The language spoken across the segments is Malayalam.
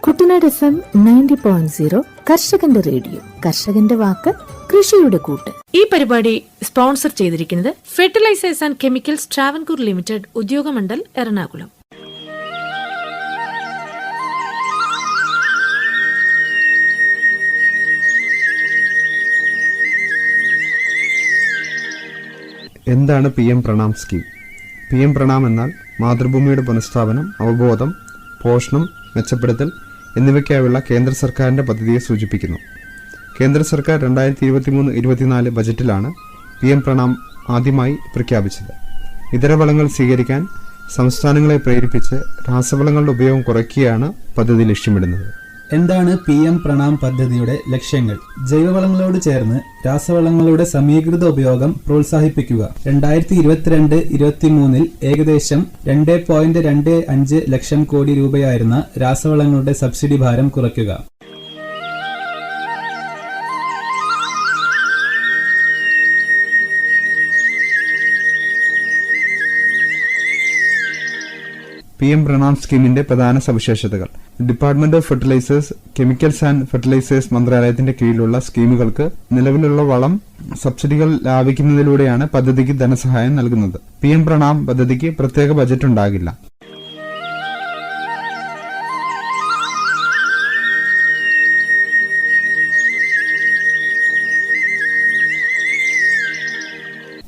കുട്ടനാട് FM 90.0 കർഷകന്റെ റേഡിയോ. കർഷകന്റെ വാക്ക്, കൃഷിയുടെ കൂട്ട്. ഈ പരിപാടി സ്പോൺസർ ചെയ്തിരിക്കുന്നത് fertilisers and chemicals Travancore limited, Udyogamandal, Ernakulam. എന്താണ് PM PRANAM scheme? PM PRANAM എന്നാൽ മാതൃഭൂമിയുടെ പുനഃസ്ഥാപനം, അവബോധം, പോഷണം, മെച്ചപ്പെടുത്തൽ എന്നിവയ്ക്കായുള്ള കേന്ദ്ര സർക്കാരിൻ്റെ പദ്ധതിയെ സൂചിപ്പിക്കുന്നു. കേന്ദ്ര സർക്കാർ 2023-24 ബജറ്റിലാണ് PM പ്രണാം ആദ്യമായി പ്രഖ്യാപിച്ചത്. ഇതര വളങ്ങൾ സ്വീകരിക്കാൻ സംസ്ഥാനങ്ങളെ പ്രേരിപ്പിച്ച് രാസവളങ്ങളുടെ ഉപയോഗം കുറയ്ക്കുകയാണ് പദ്ധതി ലക്ഷ്യമിടുന്നത്. എന്താണ് PM പ്രണാം പദ്ധതിയുടെ ലക്ഷ്യങ്ങൾ? ജൈവവളങ്ങളോട് ചേർന്ന് രാസവളങ്ങളുടെ സമീകൃത ഉപയോഗം പ്രോത്സാഹിപ്പിക്കുക. 2022-23 ഏകദേശം 2.25 ലക്ഷം കോടി രൂപയായിരുന്ന രാസവളങ്ങളുടെ സബ്സിഡി ഭാരം കുറയ്ക്കുക. PM പ്രണാം സ്കീമിന്റെ പ്രധാന സവിശേഷതകൾ. Department of fertilisers, chemicals and fertilisers മന്ത്രാലയത്തിന്റെ കീഴിലുള്ള സ്കീമുകൾക്ക് നിലവിലുള്ള വളം സബ്സിഡികൾ ലാഭിക്കുന്നതിലൂടെയാണ് പദ്ധതിക്ക് ധനസഹായം നൽകുന്നത്. PM പ്രണാം പദ്ധതിക്ക് പ്രത്യേക ബജറ്റ് ഉണ്ടാകില്ല.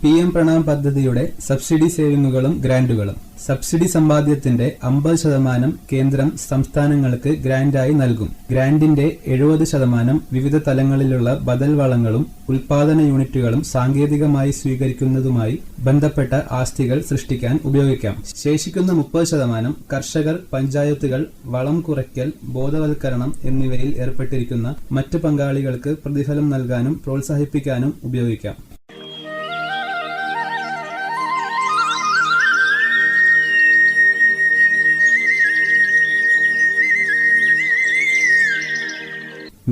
PM പ്രണാം പദ്ധതിയുടെ സബ്സിഡി സേവിങ്ങുകളും ഗ്രാന്റുകളും. സബ്സിഡി സമ്പാദ്യത്തിന്റെ 50% കേന്ദ്രം സംസ്ഥാനങ്ങൾക്ക് ഗ്രാന്റായി നൽകും. ഗ്രാന്റിന്റെ 70% വിവിധ തലങ്ങളിലുള്ള ബദൽ വളങ്ങളും ഉൽപാദന യൂണിറ്റുകളും സാങ്കേതികമായി സ്വീകരിക്കുന്നതുമായി ബന്ധപ്പെട്ട ആസ്തികൾ സൃഷ്ടിക്കാൻ ഉപയോഗിക്കാം. ശേഷിക്കുന്ന 30% കർഷകർ, പഞ്ചായത്തുകൾ, വളം കുറയ്ക്കൽ, ബോധവൽക്കരണം എന്നിവയിൽ ഏർപ്പെട്ടിരിക്കുന്ന മറ്റ് പങ്കാളികൾക്ക് പ്രതിഫലം നൽകാനും പ്രോത്സാഹിപ്പിക്കാനും ഉപയോഗിക്കാം.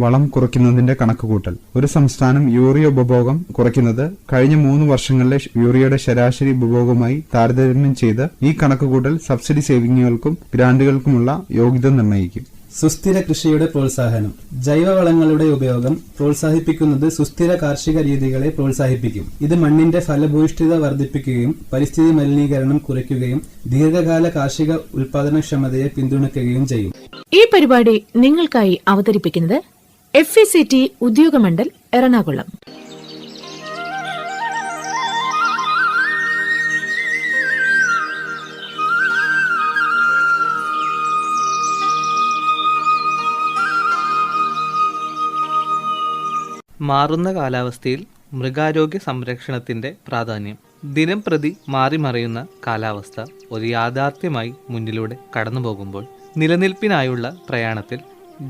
വളം കുറയ്ക്കുന്നതിന്റെ കണക്കുകൂട്ടൽ. ഒരു സംസ്ഥാനം യൂറിയ ഉപഭോഗം കുറയ്ക്കുന്നത് കഴിഞ്ഞ 3 വർഷങ്ങളിലെ യൂറിയയുടെ ശരാശരി ഉപഭോഗവുമായി താരതമ്യം ചെയ്ത് ഈ കണക്കുകൂട്ടൽ സബ്സിഡി സേവിങ്ങുകൾക്കും ഗ്രാന്റുകൾക്കുമുള്ള യോഗ്യത നിർണ്ണയിക്കും. സുസ്ഥിര കൃഷിയുടെ പ്രോത്സാഹനം. ജൈവവളങ്ങളുടെ ഉപയോഗം പ്രോത്സാഹിപ്പിക്കുന്നത് സുസ്ഥിര കാർഷിക രീതികളെ പ്രോത്സാഹിപ്പിക്കും. ഇത് മണ്ണിന്റെ ഫലഭൂയിഷ്ഠിത വർദ്ധിപ്പിക്കുകയും പരിസ്ഥിതി മലിനീകരണം കുറയ്ക്കുകയും ദീർഘകാല കാർഷിക ഉൽപാദനക്ഷമതയെ പിന്തുണയ്ക്കുകയും ചെയ്യും. ഈ പരിപാടി നിങ്ങൾക്കായി അവതരിപ്പിക്കുന്നത് FECT, ഉദ്യോഗമണ്ഡൽ, എറണാകുളം. മാറുന്ന കാലാവസ്ഥയിൽ മൃഗാരോഗ്യ സംരക്ഷണത്തിന്റെ പ്രാധാന്യം. ദിനം പ്രതി മാറിമറിയുന്ന കാലാവസ്ഥ ഒരു യാഥാർത്ഥ്യമായി മുന്നിലൂടെ കടന്നുപോകുമ്പോൾ നിലനിൽപ്പിനായുള്ള പ്രയാണത്തിൽ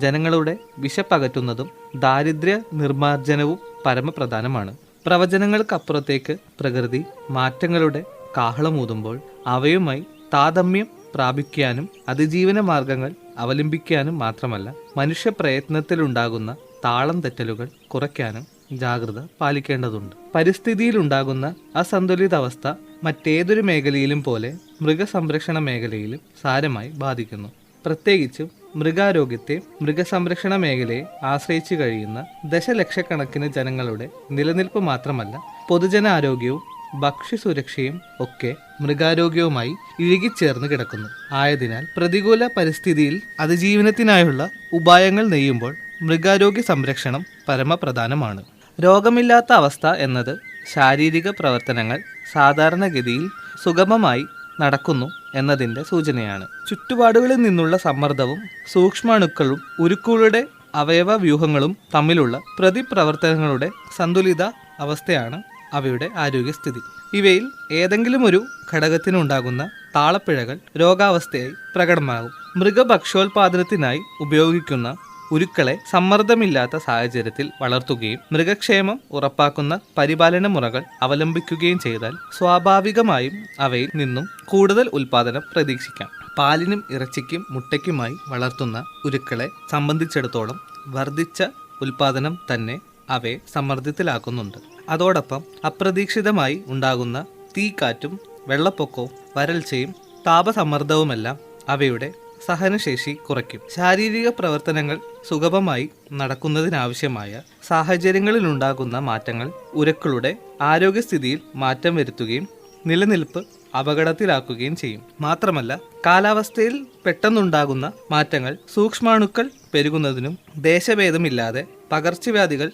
ജനങ്ങളുടെ വിശപ്പകറ്റുന്നതും ദാരിദ്ര്യ നിർമ്മാർജ്ജനവും പരമപ്രധാനമാണ്. പ്രവചനങ്ങൾക്കപ്പുറത്തേക്ക് പ്രകൃതി മാറ്റങ്ങളുടെ കാഹളമൂതുമ്പോൾ അവയുമായി താദമ്യം പ്രാപിക്കാനും അതിജീവന മാർഗങ്ങൾ അവലംബിക്കാനും മാത്രമല്ല മനുഷ്യ പ്രയത്നത്തിലുണ്ടാകുന്ന താളം തെറ്റലുകൾ കുറയ്ക്കാനും ജാഗ്രത പാലിക്കേണ്ടതുണ്ട്. പരിസ്ഥിതിയിലുണ്ടാകുന്ന അസന്തുലിതാവസ്ഥ മറ്റേതൊരു മേഖലയിലും പോലെ മൃഗസംരക്ഷണ മേഖലയിലും സാരമായി ബാധിക്കുന്നു. പ്രത്യേകിച്ചും മൃഗാരോഗ്യത്തെ മൃഗസംരക്ഷണ മേഖലയെ ആശ്രയിച്ചു കഴിയുന്ന ദശലക്ഷക്കണക്കിന് ജനങ്ങളുടെ നിലനിൽപ്പ് മാത്രമല്ല പൊതുജനാരോഗ്യവും ഭക്ഷ്യസുരക്ഷയും ഒക്കെ മൃഗാരോഗ്യവുമായി ഇഴുകിച്ചേർന്ന് കിടക്കുന്നു. ആയതിനാൽ പ്രതികൂല പരിസ്ഥിതിയിൽ അതിജീവനത്തിനായുള്ള ഉപായങ്ങൾ നെയ്യുമ്പോൾ മൃഗാരോഗ്യ സംരക്ഷണം പരമപ്രധാനമാണ്. രോഗമില്ലാത്ത അവസ്ഥ എന്നത് ശാരീരിക പ്രവർത്തനങ്ങൾ സാധാരണഗതിയിൽ സുഗമമായി നടക്കുന്നു എന്നതിൻ്റെ സൂചനയാണ്. ചുറ്റുപാടുകളിൽ നിന്നുള്ള സമ്മർദ്ദവും സൂക്ഷ്മാണുക്കളും ഉരുക്കുകളുടെ അവയവ വ്യൂഹങ്ങളും തമ്മിലുള്ള പ്രതിപ്രവർത്തനങ്ങളുടെ സന്തുലിത അവസ്ഥയാണ് അവയുടെ ആരോഗ്യസ്ഥിതി. ഇവയിൽ ഏതെങ്കിലും ഒരു ഘടകത്തിനുണ്ടാകുന്ന താളപ്പിഴകൾ രോഗാവസ്ഥയായി പ്രകടമാകും. മൃഗഭക്ഷ്യോൽപാദനത്തിനായി ഉപയോഗിക്കുന്ന ഉരുക്കളെ സമ്മർദ്ദമില്ലാത്ത സാഹചര്യത്തിൽ വളർത്തുകയും മൃഗക്ഷേമം ഉറപ്പാക്കുന്ന പരിപാലന മുറകൾ അവലംബിക്കുകയും ചെയ്താൽ സ്വാഭാവികമായും അവയിൽ നിന്നും കൂടുതൽ ഉൽപാദനം പ്രതീക്ഷിക്കാം. പാലിനും ഇറച്ചിക്കും മുട്ടയ്ക്കുമായി വളർത്തുന്ന ഉരുക്കളെ സംബന്ധിച്ചിടത്തോളം വർദ്ധിച്ച ഉൽപാദനം തന്നെ അവയെ സമ്മർദ്ദത്തിലാക്കുന്നുണ്ട്. അതോടൊപ്പം അപ്രതീക്ഷിതമായി ഉണ്ടാകുന്ന തീക്കാറ്റും വെള്ളപ്പൊക്കവും വരൾച്ചയും താപസമ്മർദ്ദവുമെല്ലാം അവയുടെ സഹനശേഷി കുറയ്ക്കും. ശാരീരിക പ്രവർത്തനങ്ങൾ സുഗമമായി നടക്കുന്നതിനാവശ്യമായ സാഹചര്യങ്ങളിലുണ്ടാകുന്ന മാറ്റങ്ങൾ ഉരക്കളുടെ ആരോഗ്യസ്ഥിതിയിൽ മാറ്റം വരുത്തുകയും നിലനിൽപ്പ് അപകടത്തിലാക്കുകയും ചെയ്യും. മാത്രമല്ല, കാലാവസ്ഥയിൽ പെട്ടെന്നുണ്ടാകുന്ന മാറ്റങ്ങൾ സൂക്ഷ്മാണുക്കൾ പെരുകുന്നതിനും ദേശഭേദമില്ലാതെ പകർച്ചവ്യാധികൾ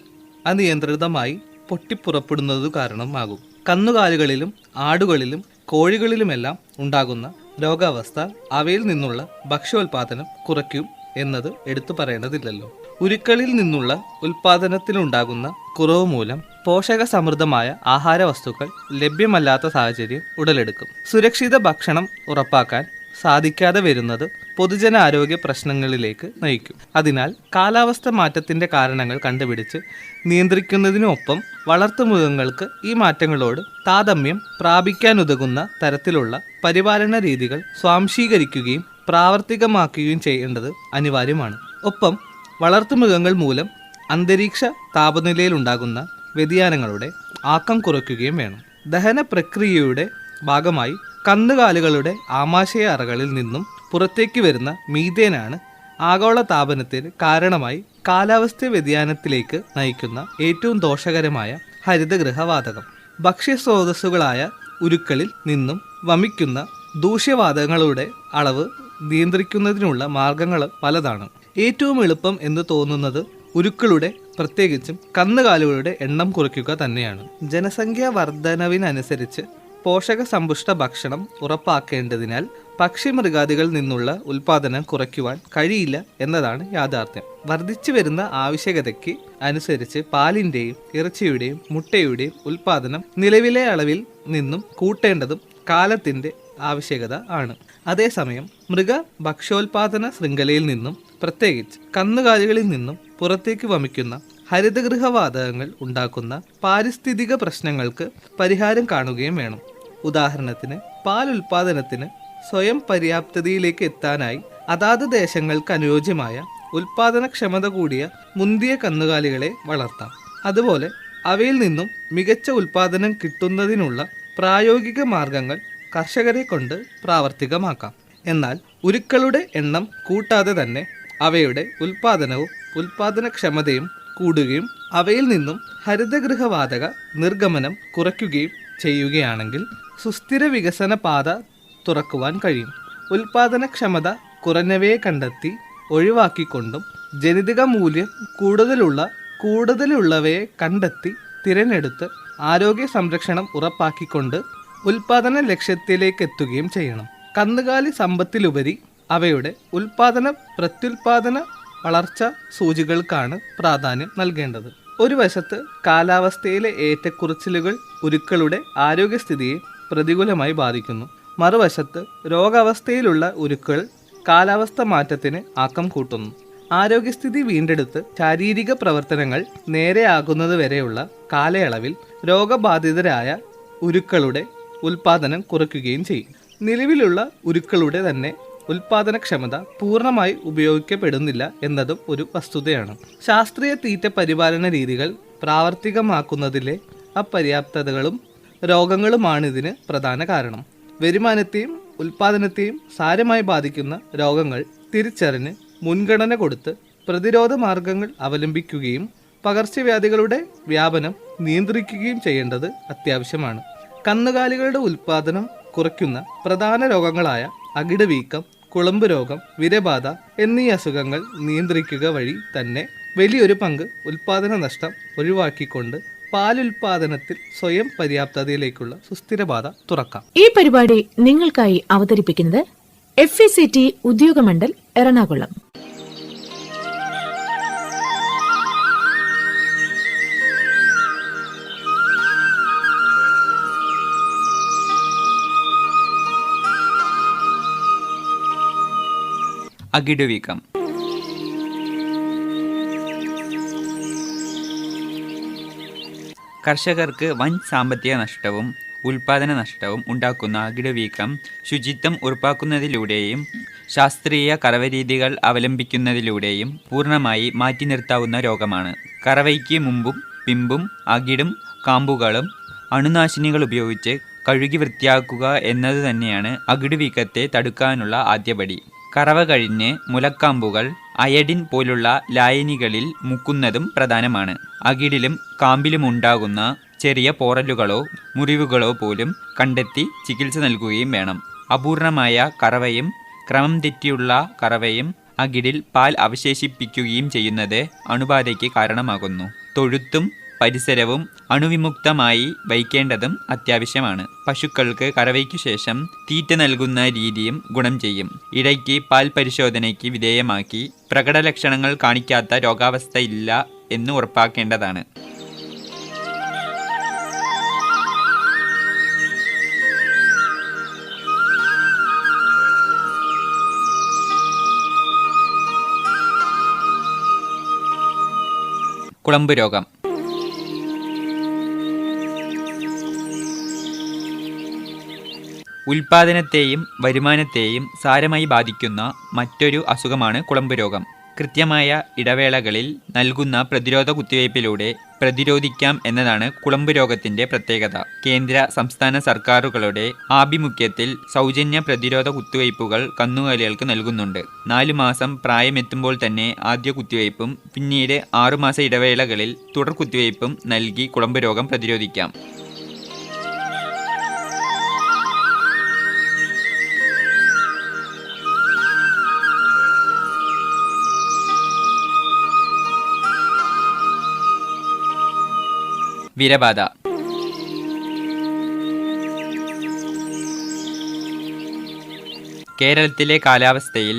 അനിയന്ത്രിതമായി പൊട്ടിപ്പുറപ്പെടുന്നതു കാരണമാകും. കന്നുകാലികളിലും ആടുകളിലും കോഴികളിലുമെല്ലാം ഉണ്ടാകുന്ന രോഗാവസ്ഥ അവയിൽ നിന്നുള്ള ഭക്ഷ്യോൽപാദനം കുറയ്ക്കും എന്നത് എടുത്തു പറയേണ്ടതില്ലല്ലോ. ഉരുക്കളിൽ നിന്നുള്ള ഉൽപാദനത്തിലുണ്ടാകുന്ന കുറവ് മൂലം പോഷക സമൃദ്ധമായ ആഹാര വസ്തുക്കൾ ലഭ്യമല്ലാത്ത സാഹചര്യം ഉടലെടുക്കും. സുരക്ഷിത ഭക്ഷണം ഉറപ്പാക്കാൻ സാധിക്കാതെ വരുന്നത് പൊതുജനാരോഗ്യ പ്രശ്നങ്ങളിലേക്ക് നയിക്കും. അതിനാൽ കാലാവസ്ഥ മാറ്റത്തിന്റെ കാരണങ്ങൾ കണ്ടുപിടിച്ച് നിയന്ത്രിക്കുന്നതിനൊപ്പം വളർത്തുമൃഗങ്ങൾക്ക് ഈ മാറ്റങ്ങളോട് താരതമ്യം പ്രാപിക്കാനുതകുന്ന തരത്തിലുള്ള പരിപാലന രീതികൾ സ്വാംശീകരിക്കുകയും പ്രാവർത്തികമാക്കുകയും ചെയ്യേണ്ടത് അനിവാര്യമാണ്. ഒപ്പം വളർത്തുമൃഗങ്ങൾ മൂലം അന്തരീക്ഷ താപനിലയിലുണ്ടാകുന്ന വ്യതിയാനങ്ങളുടെ ആക്കം കുറയ്ക്കുകയും വേണം. ദഹന പ്രക്രിയയുടെ ഭാഗമായി കന്നുകാലികളുടെ ആമാശയ അറകളിൽ നിന്നും പുറത്തേക്ക് വരുന്ന മീഥേനാണ് ആഗോള താപനത്തിന് കാരണമായി കാലാവസ്ഥ വ്യതിയാനത്തിലേക്ക് നയിക്കുന്ന ഏറ്റവും ദോഷകരമായ ഹരിതഗൃഹവാതകം. ഭക്ഷ്യസ്രോതസ്സുകളായ ഉരുക്കളിൽ നിന്നും വമിക്കുന്ന ദൂഷ്യവാതകങ്ങളുടെ അളവ് നിയന്ത്രിക്കുന്നതിനുള്ള മാർഗങ്ങൾ പലതാണ്. ഏറ്റവും എളുപ്പം എന്ന് തോന്നുന്നത് ഉരുക്കളുടെ പ്രത്യേകിച്ചും കന്നുകാലികളുടെ എണ്ണം കുറയ്ക്കുക തന്നെയാണ്. ജനസംഖ്യാ വർധനവിനനുസരിച്ച് പോഷക സമ്പുഷ്ട ഭക്ഷണം ഉറപ്പാക്കേണ്ടതിനാൽ പക്ഷിമൃഗാദികളിൽ നിന്നുള്ള ഉൽപാദനം കുറയ്ക്കുവാൻ കഴിയില്ല എന്നതാണ് യാഥാർത്ഥ്യം. വർദ്ധിച്ചു വരുന്ന ആവശ്യകതയ്ക്ക് അനുസരിച്ച് പാലിന്റെയും ഇറച്ചിയുടെയും മുട്ടയുടെയും ഉൽപാദനം നിലവിലെ അളവിൽ നിന്നും കൂട്ടേണ്ടതും കാലത്തിന്റെ ആവശ്യകത ആണ്. അതേസമയം മൃഗ ഭക്ഷ്യോൽപാദന ശൃംഖലയിൽ നിന്നും പ്രത്യേകിച്ച് കന്നുകാലികളിൽ നിന്നും പുറത്തേക്ക് വമിക്കുന്ന ഹരിതഗൃഹവാതകങ്ങൾ ഉണ്ടാക്കുന്ന പാരിസ്ഥിതിക പ്രശ്നങ്ങൾക്ക് പരിഹാരം കാണുകയും വേണം. ഉദാഹരണത്തിന്, പാൽ ഉൽപാദനത്തിന് സ്വയം പര്യാപ്തതയിലേക്ക് എത്താനായി അതാത് ദേശങ്ങൾക്ക് അനുയോജ്യമായ ഉൽപാദനക്ഷമത കൂടിയ മുന്തിയ കന്നുകാലികളെ വളർത്താം. അതുപോലെ അവയിൽ നിന്നും മികച്ച ഉൽപാദനം കിട്ടുന്നതിനുള്ള പ്രായോഗിക മാർഗങ്ങൾ കർഷകരെ കൊണ്ട് പ്രാവർത്തികമാക്കാം. എന്നാൽ ഉരുക്കളുടെ എണ്ണം കൂട്ടാതെ തന്നെ അവയുടെ ഉൽപാദനവും ഉൽപാദനക്ഷമതയും കൂടുകയും അവയിൽ നിന്നും ഹരിതഗൃഹവാതക നിർഗമനം കുറയ്ക്കുകയും ചെയ്യുകയാണെങ്കിൽ സുസ്ഥിര വികസന പാത തുറക്കുവാൻ കഴിയും. ഉൽപാദനക്ഷമത കുറഞ്ഞവയെ കണ്ടെത്തി ഒഴിവാക്കിക്കൊണ്ടും ജനിതക മൂല്യം കൂടുതലുള്ളവയെ കണ്ടെത്തി തിരഞ്ഞെടുത്ത് ആരോഗ്യ സംരക്ഷണം ഉറപ്പാക്കിക്കൊണ്ട് ഉൽപാദന ലക്ഷ്യത്തിലേക്ക് എത്തുകയും ചെയ്യണം. കന്നുകാലി സമ്പത്തിലുപരി അവയുടെ ഉൽപാദന പ്രത്യുൽപാദന വളർച്ച സൂചികൾക്കാണ് പ്രാധാന്യം നൽകേണ്ടത്. ഒരു വശത്ത് കാലാവസ്ഥയിലെ ഏറ്റക്കുറച്ചിലുകൾ ഉരുക്കളുടെ ആരോഗ്യസ്ഥിതിയെ പ്രതികൂലമായി ബാധിക്കുന്നു. മറുവശത്ത് രോഗാവസ്ഥയിലുള്ള ഉരുക്കൾ കാലാവസ്ഥ മാറ്റത്തിന് ആക്കം കൂട്ടുന്നു. ആരോഗ്യസ്ഥിതി വീണ്ടെടുത്ത് ശാരീരിക പ്രവർത്തനങ്ങൾ നേരെയാകുന്നതുവരെയുള്ള കാലയളവിൽ രോഗബാധിതരായ ഉരുക്കളുടെ ഉൽപാദനം കുറയ്ക്കുകയും ചെയ്യും. നിലവിലുള്ള ഉരുക്കളുടെ തന്നെ ഉൽപാദനക്ഷമത പൂർണ്ണമായി ഉപയോഗിക്കപ്പെടുന്നില്ല എന്നതും ഒരു വസ്തുതയാണ്. ശാസ്ത്രീയ തീറ്റ പരിപാലന രീതികൾ പ്രാവർത്തികമാക്കുന്നതിലെ അപര്യാപ്തതകളും രോഗങ്ങളുമാണ് ഇതിന് പ്രധാന കാരണം. വരുമാനത്തെയും ഉൽപാദനത്തെയും സാരമായി ബാധിക്കുന്ന രോഗങ്ങൾ തിരിച്ചറിഞ്ഞ് മുൻഗണന കൊടുത്ത് പ്രതിരോധ മാർഗങ്ങൾ അവലംബിക്കുകയും പകർച്ചവ്യാധികളുടെ വ്യാപനം നിയന്ത്രിക്കുകയും ചെയ്യേണ്ടത് അത്യാവശ്യമാണ്. കന്നുകാലികളുടെ ഉൽപാദനം കുറയ്ക്കുന്ന പ്രധാന രോഗങ്ങളായ അകിടുവീക്കം, കുളമ്പ് രോഗം, വിരബാധ എന്നീ അസുഖങ്ങൾ നിയന്ത്രിക്കുക വഴി തന്നെ വലിയൊരു പങ്ക് ഉൽപാദന നഷ്ടം ഒഴിവാക്കിക്കൊണ്ട് പാലുൽപാദനത്തിൽ സ്വയം പര്യാപ്തതയിലേക്കുള്ള സുസ്ഥിരപാത തുറക്കാം. ഈ പരിപാടി നിങ്ങൾക്കായി അവതരിപ്പിക്കുന്നത് FECT ഉദ്യോഗമണ്ഡൽ എറണാകുളം. അകിടുവീക്കം. കർഷകർക്ക് വൻ സാമ്പത്തിക നഷ്ടവും ഉൽപാദന നഷ്ടവും ഉണ്ടാക്കുന്ന അകിടുവീക്കം ശുചിത്വം ഉറപ്പാക്കുന്നതിലൂടെയും ശാസ്ത്രീയ കറവരീതികൾ അവലംബിക്കുന്നതിലൂടെയും പൂർണ്ണമായി മാറ്റി നിർത്താവുന്ന രോഗമാണ്. കറവയ്ക്ക് മുമ്പും പിമ്പും അകിടും കാമ്പുകളും അണുനാശിനികൾ ഉപയോഗിച്ച് കഴുകി വൃത്തിയാക്കുക എന്നത് തന്നെയാണ് അകിടുവീക്കത്തെ തടുക്കാനുള്ള ആദ്യപടി. കറവ കഴിഞ്ഞ് മുലക്കാമ്പുകൾ അയഡിൻ പോലുള്ള ലായനികളിൽ മുക്കുന്നതും പ്രധാനമാണ്. അകിടിലും കാമ്പിലുമുണ്ടാകുന്ന ചെറിയ പോറലുകളോ മുറിവുകളോ പോലും കണ്ടെത്തി ചികിത്സ നൽകുകയും വേണം. അപൂർണമായ കറവയും ക്രമം തെറ്റിയുള്ള കറവയും അകിടിൽ പാൽ അവശേഷിപ്പിക്കുകയും ചെയ്യുന്നത് അണുബാധയ്ക്ക് കാരണമാകുന്നു. തൊഴുത്തും പരിസരവും അണുവിമുക്തമായി വയ്ക്കേണ്ടതും അത്യാവശ്യമാണ്. പശുക്കൾക്ക് കറവയ്ക്കു ശേഷം തീറ്റ നൽകുന്ന രീതിയും ഗുണം ചെയ്യും. ഇടയ്ക്ക് പാൽ പരിശോധനയ്ക്ക് വിധേയമാക്കി പ്രകടലക്ഷണങ്ങൾ കാണിക്കാത്ത രോഗാവസ്ഥ ഇല്ല എന്ന് ഉറപ്പാക്കേണ്ടതാണ്. കുളമ്പ് രോഗം. ഉൽപാദനത്തെയും വരുമാനത്തെയും സാരമായി ബാധിക്കുന്ന മറ്റൊരു അസുഖമാണ് കുളമ്പ് രോഗം. കൃത്യമായ ഇടവേളകളിൽ നൽകുന്ന പ്രതിരോധ കുത്തിവയ്പ്പിലൂടെ പ്രതിരോധിക്കാം എന്നതാണ് കുളമ്പ് രോഗത്തിന്റെ പ്രത്യേകത. കേന്ദ്ര സംസ്ഥാന സർക്കാരുകളുടെ ആഭിമുഖ്യത്തിൽ സൗജന്യ പ്രതിരോധ കുത്തിവയ്പ്പുകൾ കന്നുകാലികൾക്ക് നൽകുന്നുണ്ട്. 4 മാസം പ്രായമെത്തുമ്പോൾ തന്നെ ആദ്യ കുത്തിവയ്പ്പും പിന്നീട് 6 മാസ ഇടവേളകളിൽ തുടർ കുത്തിവയ്പ്പും നൽകി കുളമ്പ് രോഗം പ്രതിരോധിക്കാം. വിരബാധ. കേരളത്തിലെ കാലാവസ്ഥയിൽ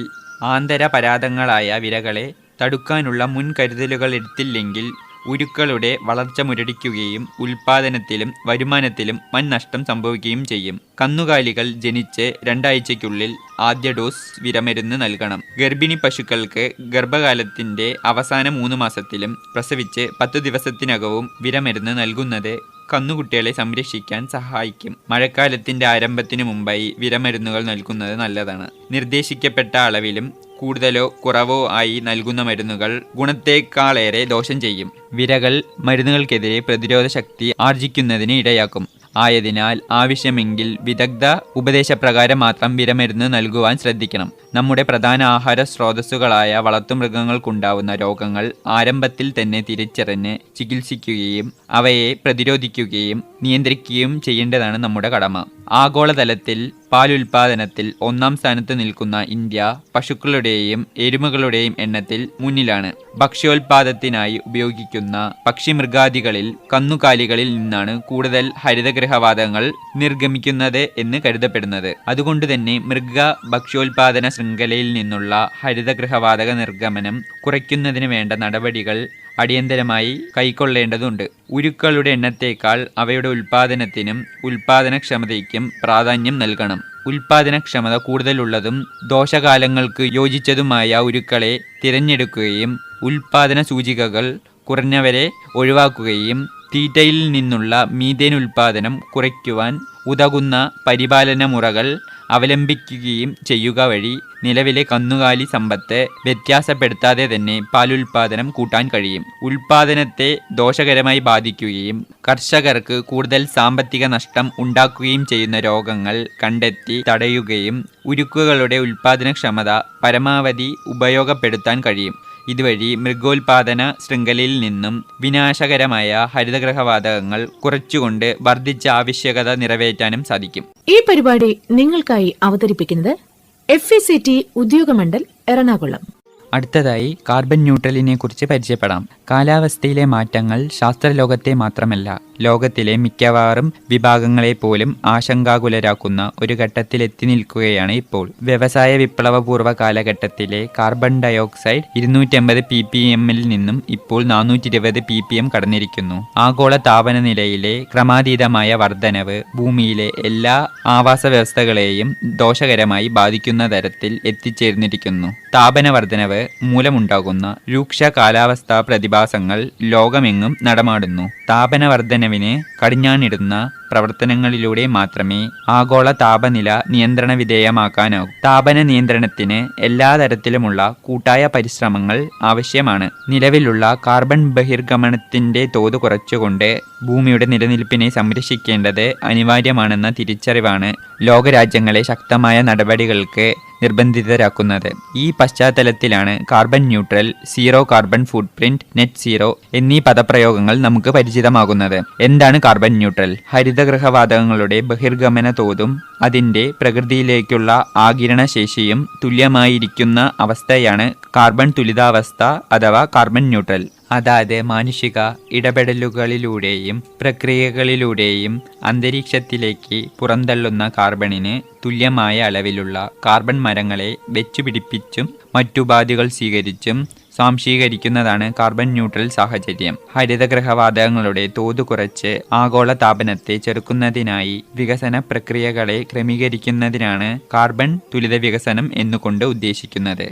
ആന്തരപരാതങ്ങളായ വിരകളെ തടുക്കാനുള്ള മുൻകരുതലുകൾ എടുത്തില്ലെങ്കിൽ ഉരുക്കളുടെ വളർച്ച മുരടിക്കുകയും ഉൽപാദനത്തിലും വരുമാനത്തിലും വൻ നഷ്ടം സംഭവിക്കുകയും ചെയ്യും. കന്നുകാലികൾ ജനിച്ച് 2 ആഴ്ചയ്ക്കുള്ളിൽ ആദ്യ ഡോസ് വിരമരുന്ന് നൽകണം. ഗർഭിണി പശുക്കൾക്ക് ഗർഭകാലത്തിന്റെ അവസാന 3 മാസത്തിലും പ്രസവിച്ച് 10 ദിവസത്തിനകവും വിരമരുന്ന് നൽകുന്നത് കന്നുകുട്ടികളെ സംരക്ഷിക്കാൻ സഹായിക്കും. മഴക്കാലത്തിന്റെ ആരംഭത്തിനു മുമ്പായി വിരമരുന്നുകൾ നൽകുന്നത് നല്ലതാണ്. നിർദ്ദേശിക്കപ്പെട്ട അളവിലും കൂടുതലോ കുറവോ ആയി നൽകുന്ന മരുന്നുകൾ ഗുണത്തേക്കാളേറെ ദോഷം ചെയ്യും. വിരകൾ മരുന്നുകൾക്കെതിരെ പ്രതിരോധ ശക്തി ആർജിക്കുന്നതിന് ഇടയാക്കും. ആയതിനാൽ ആവശ്യമെങ്കിൽ വിദഗ്ധ ഉപദേശപ്രകാരം മാത്രം വിരമരുന്ന് നൽകുവാൻ ശ്രദ്ധിക്കണം. നമ്മുടെ പ്രധാന ആഹാര സ്രോതസ്സുകളായ വളർത്തുമൃഗങ്ങൾക്കുണ്ടാവുന്ന രോഗങ്ങൾ ആരംഭത്തിൽ തന്നെ തിരിച്ചറിഞ്ഞ് ചികിത്സിക്കുകയും അവയെ പ്രതിരോധിക്കുകയും നിയന്ത്രിക്കുകയും ചെയ്യേണ്ടതാണ് നമ്മുടെ കടമ. ആഗോളതലത്തിൽ പാലുൽപാദനത്തിൽ 1-ാം സ്ഥാനത്ത് നിൽക്കുന്ന ഇന്ത്യ പശുക്കളുടെയും എരുമകളുടെയും എണ്ണത്തിൽ മുന്നിലാണ്. ഭക്ഷ്യോൽപാദനത്തിനായി ഉപയോഗിക്കുന്ന പക്ഷിമൃഗാദികളിൽ കന്നുകാലികളിൽ നിന്നാണ് കൂടുതൽ ഹരിതഗൃഹവാതകങ്ങൾ നിർഗമിക്കുന്നത് എന്ന് കരുതപ്പെടുന്നത്. അതുകൊണ്ടുതന്നെ മൃഗ ഭക്ഷ്യോൽപാദന ശൃംഖലയിൽ നിന്നുള്ള ഹരിതഗൃഹവാതക നിർഗമനം കുറയ്ക്കുന്നതിന് വേണ്ട നടപടികൾ അടിയന്തരമായി കൈക്കൊള്ളേണ്ടതുണ്ട്. ഉരുക്കളുടെ എണ്ണത്തേക്കാൾ അവയുടെ ഉൽപാദനത്തിനും ഉൽപാദനക്ഷമതയ്ക്കും പ്രാധാന്യം നൽകണം. ഉൽപാദനക്ഷമത കൂടുതലുള്ളതും ദോഷകാലങ്ങൾക്ക് യോജിച്ചതുമായ ഉരുക്കളെ തിരഞ്ഞെടുക്കുകയും ഉൽപാദന സൂചികകൾ കുറഞ്ഞവരെ ഒഴിവാക്കുകയും തീറ്റയിൽ നിന്നുള്ള മീഥേൻ ഉൽപാദനം കുറയ്ക്കുവാൻ ഉതകുന്ന പരിപാലന മുറകൾ അവലംബിക്കുകയും ചെയ്യുക വഴി നിലവിലെ കന്നുകാലി സമ്പത്ത് വ്യത്യാസപ്പെടുത്താതെ തന്നെ പാലുൽപാദനം കൂട്ടാൻ കഴിയും. ഉൽപാദനത്തെ ദോഷകരമായി ബാധിക്കുകയും കർഷകർക്ക് കൂടുതൽ സാമ്പത്തിക നഷ്ടം ഉണ്ടാക്കുകയും ചെയ്യുന്ന രോഗങ്ങൾ കണ്ടെത്തി തടയുകയും ഉരുക്കുകളുടെ ഉൽപാദനക്ഷമത പരമാവധി ഉപയോഗപ്പെടുത്താൻ കഴിയും. ഇതുവഴി മൃഗോൽപാദന ശൃംഖലയിൽ നിന്നും വിനാശകരമായ ഹരിതഗൃഹവാതകങ്ങൾ കുറച്ചുകൊണ്ട് വർദ്ധിച്ച ആവശ്യകത നിറവേറ്റാനും സാധിക്കും. ഈ പരിപാടി നിങ്ങൾക്കായി അവതരിപ്പിക്കുന്നത് FACT ഉദ്യോഗമണ്ഡൽ എറണാകുളം. അടുത്തതായി കാർബൺ ന്യൂട്രലിനെ കുറിച്ച് പരിചയപ്പെടാം. കാലാവസ്ഥയിലെ മാറ്റങ്ങൾ ശാസ്ത്രലോകത്തെ മാത്രമല്ല ലോകത്തിലെ മിക്കവാറും വിഭാഗങ്ങളെ പോലും ആശങ്കാകുലരാക്കുന്ന ഒരു ഘട്ടത്തിലെത്തി നിൽക്കുകയാണ് ഇപ്പോൾ. വ്യവസായ വിപ്ലവപൂർവ്വ കാലഘട്ടത്തിലെ കാർബൺ ഡയോക്സൈഡ് 250 ppm നിന്നും ഇപ്പോൾ 420 ppm കടന്നിരിക്കുന്നു. ആഗോള താപനനിലയിലെ ക്രമാതീതമായ വർധനവ് ഭൂമിയിലെ എല്ലാ ആവാസ വ്യവസ്ഥകളെയും ദോഷകരമായി ബാധിക്കുന്ന തരത്തിൽ എത്തിച്ചേർന്നിരിക്കുന്നു. താപന വർധനവ് മൂലമുണ്ടാകുന്ന രൂക്ഷ കാലാവസ്ഥാ പ്രതിഭാസങ്ങൾ ലോകമെങ്ങും നടമാടുന്നു. താപന വർധനവിന് കടിഞ്ഞാണിടുന്ന പ്രവർത്തനങ്ങളിലൂടെ മാത്രമേ ആഗോള താപനില നിയന്ത്രണ വിധേയമാക്കാനാകൂ. താപന നിയന്ത്രണത്തിന് എല്ലാ തരത്തിലുമുള്ള കൂട്ടായ പരിശ്രമങ്ങൾ ആവശ്യമാണ്. നിലവിലുള്ള കാർബൺ ബഹിർഗമനത്തിന്റെ തോത് കുറച്ചുകൊണ്ട് ഭൂമിയുടെ നിലനിൽപ്പിനെ സംരക്ഷിക്കേണ്ടത് അനിവാര്യമാണെന്ന തിരിച്ചറിവാണ് ലോകരാജ്യങ്ങളെ ശക്തമായ നടപടികൾക്ക് നിർബന്ധിതരാക്കുന്നത്. ഈ പശ്ചാത്തലത്തിലാണ് കാർബൺ ന്യൂട്രൽ, സീറോ കാർബൺ ഫുട് പ്രിന്റ്, നെറ്റ് സീറോ എന്നീ പദപ്രയോഗങ്ങൾ നമുക്ക് പരിചിതമാകുന്നത്. എന്താണ് കാർബൺ ന്യൂട്രൽ? ഹരിതഗൃഹവാതകങ്ങളുടെ ബഹിർഗമന തോതും അതിന്റെ പ്രകൃതിയിലേക്കുള്ള ആഗിരണ ശേഷിയും തുല്യമായിരിക്കുന്ന അവസ്ഥയാണ് കാർബൺ തുലിതാവസ്ഥ അഥവാ കാർബൺ ന്യൂട്രൽ. അതായത് മാനുഷിക ഇടപെടലുകളിലൂടെയും പ്രക്രിയകളിലൂടെയും അന്തരീക്ഷത്തിലേക്ക് പുറന്തള്ളുന്ന കാർബണിന് തുല്യമായ അളവിലുള്ള കാർബൺ മരങ്ങളെ വെച്ചുപിടിപ്പിച്ചും മറ്റുപാധികൾ സ്വീകരിച്ചും സ്വാംശീകരിക്കുന്നതാണ് കാർബൺ ന്യൂട്രൽ സാഹചര്യം. ഹരിതഗൃഹവാതകങ്ങളുടെ തോത് കുറച്ച് ആഗോള താപനത്തെ ചെറുക്കുന്നതിനായി വികസന പ്രക്രിയകളെ ക്രമീകരിക്കുന്നതിനാണ് കാർബൺ തുലിത വികസനം എന്നുകൊണ്ട് ഉദ്ദേശിക്കുന്നത്.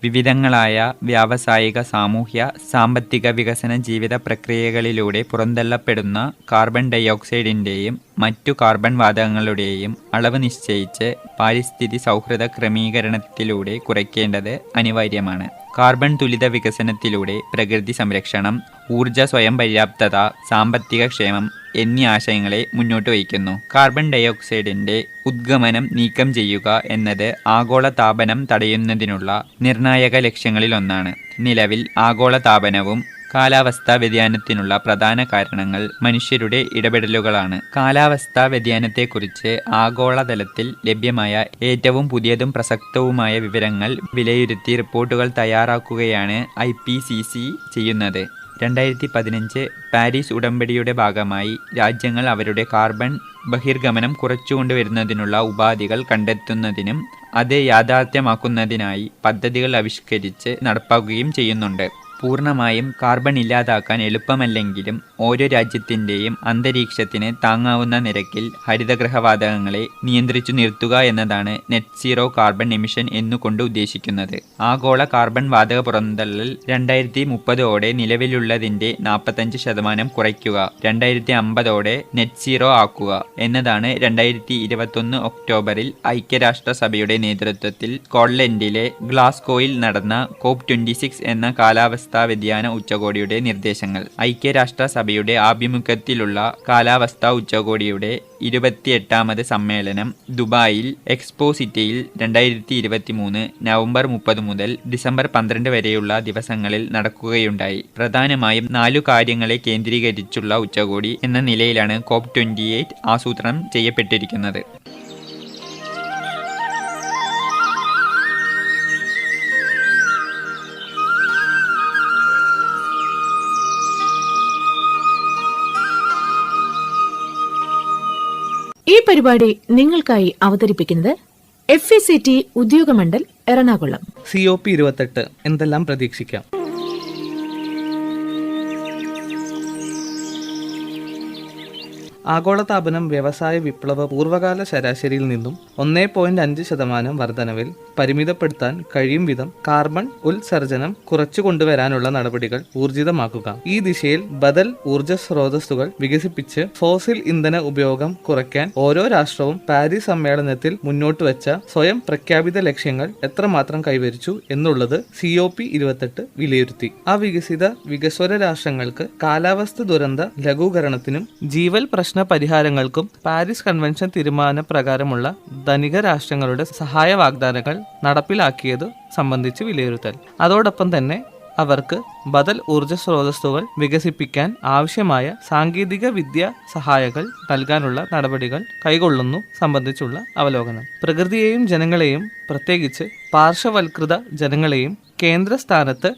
വിവിധങ്ങളായ വ്യാവസായിക, സാമൂഹ്യ, സാമ്പത്തിക വികസന ജീവിത പ്രക്രിയകളിലൂടെ പുറന്തള്ളപ്പെടുന്ന കാർബൺ ഡയോക്സൈഡിൻ്റെയും മറ്റു കാർബൺ വാതകങ്ങളുടെയും അളവ് നിശ്ചയിച്ച് പാരിസ്ഥിതി സൗഹൃദ ക്രമീകരണത്തിലൂടെ കുറയ്ക്കേണ്ടത് അനിവാര്യമാണ്. കാർബൺ തുലിത വികസനത്തിലൂടെ പ്രകൃതി സംരക്ഷണം, ഊർജ സ്വയം പര്യാപ്തത, സാമ്പത്തിക ക്ഷേമം എന്നീ ആശയങ്ങളെ മുന്നോട്ട് വയ്ക്കുന്നു. കാർബൺ ഡയോക്സൈഡിന്റെ ഉദ്ഗമനം നീക്കം ചെയ്യുക എന്നത് ആഗോള താപനം തടയുന്നതിനുള്ള നിർണായക ലക്ഷ്യങ്ങളിലൊന്നാണ്. നിലവിൽ ആഗോള താപനവും കാലാവസ്ഥാ വ്യതിയാനത്തിനുള്ള പ്രധാന കാരണങ്ങൾ മനുഷ്യരുടെ ഇടപെടലുകളാണ്. കാലാവസ്ഥാ വ്യതിയാനത്തെക്കുറിച്ച് ആഗോളതലത്തിൽ ലഭ്യമായ ഏറ്റവും പുതിയതും പ്രസക്തവുമായ വിവരങ്ങൾ വിലയിരുത്തി റിപ്പോർട്ടുകൾ തയ്യാറാക്കുകയാണ് IPCC ചെയ്യുന്നത്. 2015 പാരീസ് ഉടമ്പടിയുടെ ഭാഗമായി രാജ്യങ്ങൾ അവരുടെ കാർബൺ ബഹിർഗമനം കുറച്ചുകൊണ്ടുവരുന്നതിനുള്ള ഉപാധികൾ കണ്ടെത്തുന്നതിനും അത് യാഥാർത്ഥ്യമാക്കുന്നതിനായി പദ്ധതികൾ ആവിഷ്കരിച്ച് നടപ്പാക്കുകയും ചെയ്യുന്നുണ്ട്. പൂർണ്ണമായും കാർബൺ ഇല്ലാതാക്കാൻ എളുപ്പമല്ലെങ്കിലും ഓരോ രാജ്യത്തിൻ്റെയും അന്തരീക്ഷത്തിന് താങ്ങാവുന്ന നിരക്കിൽ ഹരിതഗൃഹവാതകങ്ങളെ നിയന്ത്രിച്ചു നിർത്തുക എന്നതാണ് നെറ്റ് സീറോ കാർബൺ എമിഷൻ എന്നുകൊണ്ട് ഉദ്ദേശിക്കുന്നത്. ആഗോള കാർബൺ വാതക പുറന്തള്ളൽ 2030ഓടെ നിലവിലുള്ളതിൻ്റെ 45% കുറയ്ക്കുക, 2050ഓടെ നെറ്റ് സീറോ ആക്കുക എന്നതാണ് 2021 ഒക്ടോബറിൽ ഐക്യരാഷ്ട്രസഭയുടെ നേതൃത്വത്തിൽ സ്കോട്ട്ലൻഡിലെ ഗ്ലാസ്ഗോയിൽ നടന്ന COP26 എന്ന കാലാവസ്ഥാ വ്യതിയാന ഉച്ചകോടിയുടെ നിർദ്ദേശങ്ങൾ. ഐക്യരാഷ്ട്രസഭയുടെ ആഭിമുഖ്യത്തിലുള്ള കാലാവസ്ഥാ ഉച്ചകോടിയുടെ 28ാമത് സമ്മേളനം ദുബായിൽ എക്സ്പോ സിറ്റിയിൽ 2023 നവംബർ 30 മുതൽ ഡിസംബർ 12 വരെയുള്ള ദിവസങ്ങളിൽ നടക്കുകയുണ്ടായി. പ്രധാനമായും 4 കാര്യങ്ങളെ കേന്ദ്രീകരിച്ചുള്ള ഉച്ചകോടി എന്ന നിലയിലാണ് COP28 ആസൂത്രണം ചെയ്യപ്പെട്ടിരിക്കുന്നത്. ഈ പരിപാടി നിങ്ങൾക്കായി അവതരിപ്പിക്കുന്നത് FACT ഉദ്യോഗമണ്ഡൽ എറണാകുളം. COP 28 എന്തെല്ലാം പ്രതീക്ഷിക്കാം? ആഗോളതാപനം വ്യവസായ വിപ്ലവ പൂർവ്വകാല ശരാശരിയിൽ നിന്നും 1.5% വർധനവിൽ പരിമിതപ്പെടുത്താൻ കഴിയും വിധം കാർബൺ ഉത്സർജനം കുറച്ചു കൊണ്ടുവരാനുള്ള നടപടികൾ ഊർജിതമാക്കുക. ഈ ദിശയിൽ ബദൽ ഊർജ സ്രോതസ്സുകൾ വികസിപ്പിച്ച് ഫോസിൽ ഇന്ധന ഉപയോഗം കുറയ്ക്കാൻ ഓരോ രാഷ്ട്രവും പാരീസ് സമ്മേളനത്തിൽ മുന്നോട്ട് വെച്ച സ്വയം പ്രഖ്യാപിത ലക്ഷ്യങ്ങൾ എത്രമാത്രം കൈവരിച്ചു എന്നുള്ളത് COP 28 വിലയിരുത്തി. അവികസിത വികസ്വര രാഷ്ട്രങ്ങൾക്ക് കാലാവസ്ഥ ദുരന്ത ലഘൂകരണത്തിനും ജീവൽ പ്രശ്ന പരിഹാരങ്ങൾക്കും പാരീസ് കൺവെൻഷൻ തീരുമാന പ്രകാരമുള്ള ധനിക രാഷ്ട്രങ്ങളുടെ സഹായ വാഗ്ദാനങ്ങൾ നടപ്പിലാക്കിയത് സംബന്ധിച്ച് വിലയിരുത്തൽ. അതോടൊപ്പം തന്നെ അവർക്ക് ബദൽ ഊർജ സ്രോതസ്സുകൾ വികസിപ്പിക്കാൻ ആവശ്യമായ സാങ്കേതിക വിദ്യ സഹായങ്ങൾ നൽകാനുള്ള നടപടികൾ കൈക്കൊള്ളുന്നു സംബന്ധിച്ചുള്ള അവലോകനം. പ്രകൃതിയെയും ജനങ്ങളെയും, പ്രത്യേകിച്ച് പാർശ്വവൽകൃത ജനങ്ങളെയും കേന്ദ്രസ്ഥാനത്ത്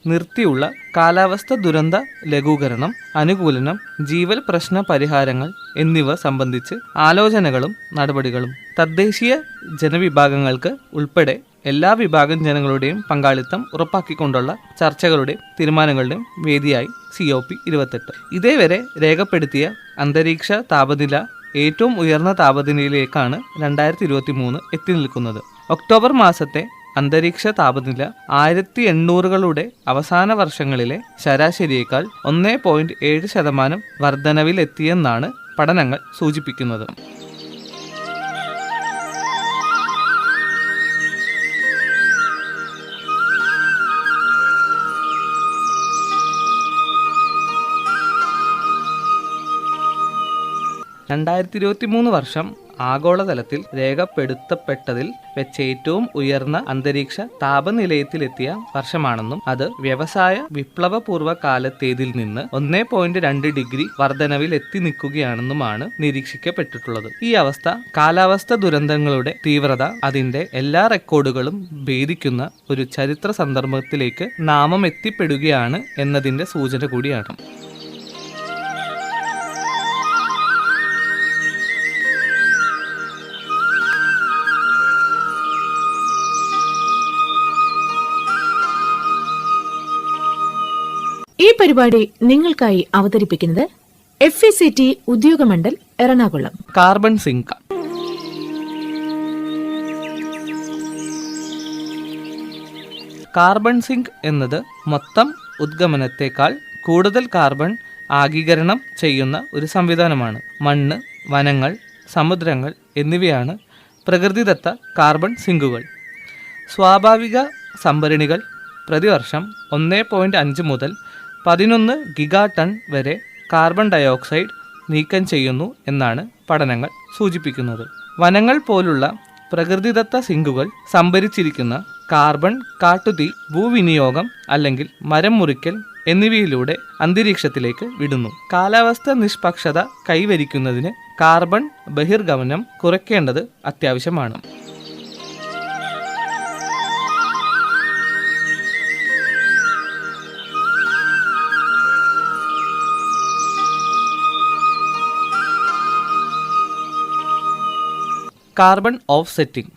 നിർത്തിയുള്ള കാലാവസ്ഥ ദുരന്ത ലഘൂകരണം, അനുകൂലനം, ജീവൽ പ്രശ്ന പരിഹാരങ്ങൾ എന്നിവ സംബന്ധിച്ച് ആലോചനകളും നടപടികളും തദ്ദേശീയ ജനവിഭാഗങ്ങൾക്ക് ഉൾപ്പെടെ എല്ലാ വിഭാഗം ജനങ്ങളുടെയും പങ്കാളിത്തം ഉറപ്പാക്കിക്കൊണ്ടുള്ള ചർച്ചകളുടെയും തീരുമാനങ്ങളുടെയും വേദിയായി COP 28. ഇതേവരെ രേഖപ്പെടുത്തിയ അന്തരീക്ഷ താപനില ഏറ്റവും ഉയർന്ന താപനിലയിലേക്കാണ് 2023 എത്തി നിൽക്കുന്നത്. ഒക്ടോബർ മാസത്തെ അന്തരീക്ഷ താപനില 1800കളുടെ അവസാന വർഷങ്ങളിലെ ശരാശരിയേക്കാൾ 1.7% വർധനവിലെത്തിയെന്നാണ് പഠനങ്ങൾ സൂചിപ്പിക്കുന്നത്. വർഷം ആഗോളതലത്തിൽ രേഖപ്പെടുത്തപ്പെട്ടതിൽ വെച്ച് ഏറ്റവും ഉയർന്ന അന്തരീക്ഷ താപനിലയത്തിലെത്തിയ വർഷമാണെന്നും അത് വ്യവസായ വിപ്ലവപൂർവ്വ കാലത്തേതിൽ നിന്ന് 1.2 ഡിഗ്രി വർധനവിൽ എത്തി നിൽക്കുകയാണെന്നുമാണ് നിരീക്ഷിക്കപ്പെട്ടിട്ടുള്ളത്. ഈ അവസ്ഥ കാലാവസ്ഥ ദുരന്തങ്ങളുടെ തീവ്രത അതിന്റെ എല്ലാ റെക്കോർഡുകളും ഭേദിക്കുന്ന ഒരു ചരിത്ര സന്ദർഭത്തിലേക്ക് നാമം എത്തിപ്പെടുകയാണ് എന്നതിന്റെ സൂചന കൂടിയാണ്. ഈ പരിപാടി നിങ്ങൾക്കായി അവതരിപ്പിക്കുന്നത് FECT Udyogamandal Ernakulam. Carbon sink. Carbon sink എന്നത് മൊത്തം ഉദ്ഗമനത്തെക്കാൾ കൂടുതൽ കാർബൺ ആഗീകരണം ചെയ്യുന്ന ഒരു സംവിധാനമാണ്. മണ്ണ്, വനങ്ങൾ, സമുദ്രങ്ങൾ എന്നിവയാണ് പ്രകൃതിദത്ത കാർബൺ സിങ്കുകൾ. സ്വാഭാവിക സംഭരണികൾ പ്രതിവർഷം 1.5 മുതൽ 11 ഗിഗാ ടൺ വരെ കാർബൺ ഡയോക്സൈഡ് നീക്കം ചെയ്യുന്നു എന്നാണ് പഠനങ്ങൾ സൂചിപ്പിക്കുന്നത്. വനങ്ങൾ പോലുള്ള പ്രകൃതിദത്ത സിങ്കുകൾ സംഭരിച്ചിരിക്കുന്ന കാർബൺ കാട്ടുതീ, ഭൂവിനിയോഗം അല്ലെങ്കിൽ മരം മുറിക്കൽ എന്നിവയിലൂടെ അന്തരീക്ഷത്തിലേക്ക് വിടുന്നു. കാലാവസ്ഥ നിഷ്പക്ഷത കൈവരിക്കുന്നതിന് കാർബൺ ബഹിർഗമനം കുറയ്ക്കേണ്ടത് അത്യാവശ്യമാണ്. Carbon offsetting.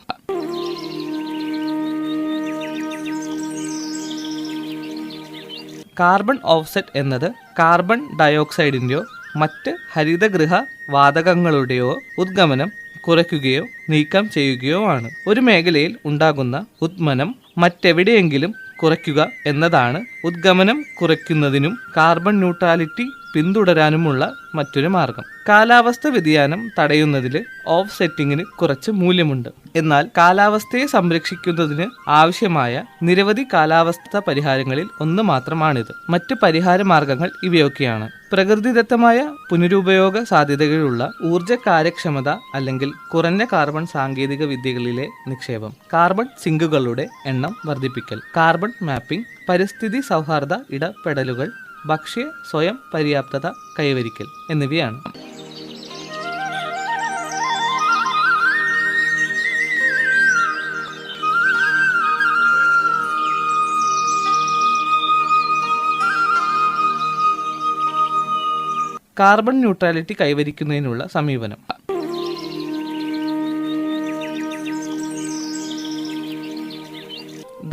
കാർബൺ ഓഫ്സെറ്റ് എന്നത് കാർബൺ ഡയോക്സൈഡിൻ്റെയോ മറ്റ് ഹരിതഗൃഹ വാതകങ്ങളുടെയോ ഉദ്ഗമനം കുറയ്ക്കുകയോ നീക്കം ചെയ്യുകയോ ആണ്. ഒരു മേഖലയിൽ ഉണ്ടാകുന്ന ഉദ്ഗമനം മറ്റെവിടെയെങ്കിലും കുറയ്ക്കുക എന്നതാണ് ഉദ്ഗമനം കുറയ്ക്കുന്നതിനും കാർബൺ ന്യൂട്രാലിറ്റി പിന്തുടരാനുമുള്ള മറ്റൊരു മാർഗം. കാലാവസ്ഥ വ്യതിയാനം തടയുന്നതിൽ ഓഫ് സെറ്റിങ്ങിന് കുറച്ച് മൂല്യമുണ്ട്. എന്നാൽ കാലാവസ്ഥയെ സംരക്ഷിക്കുന്നതിന് ആവശ്യമായ നിരവധി കാലാവസ്ഥ പരിഹാരങ്ങളിൽ ഒന്ന് മാത്രമാണിത്. മറ്റ് പരിഹാര മാർഗങ്ങൾ ഇവയൊക്കെയാണ്: പ്രകൃതിദത്തമായ പുനരുപയോഗ സാധ്യതകളുള്ള ഊർജ്ജ കാര്യക്ഷമത അല്ലെങ്കിൽ കുറഞ്ഞ കാർബൺ സാങ്കേതിക വിദ്യകളിലെ നിക്ഷേപം, കാർബൺ സിങ്കുകളുടെ എണ്ണം വർദ്ധിപ്പിക്കൽ, കാർബൺ മാപ്പിംഗ്, പരിസ്ഥിതി സൗഹാർദ്ദ ഇടപെടലുകൾ, ഭക്ഷ്യ സ്വയം പര്യാപ്തത കൈവരിക്കൽ എന്നിവയാണ്. കാർബൺ ന്യൂട്രാലിറ്റി കൈവരിക്കുന്നതിനുള്ള സമീപനം.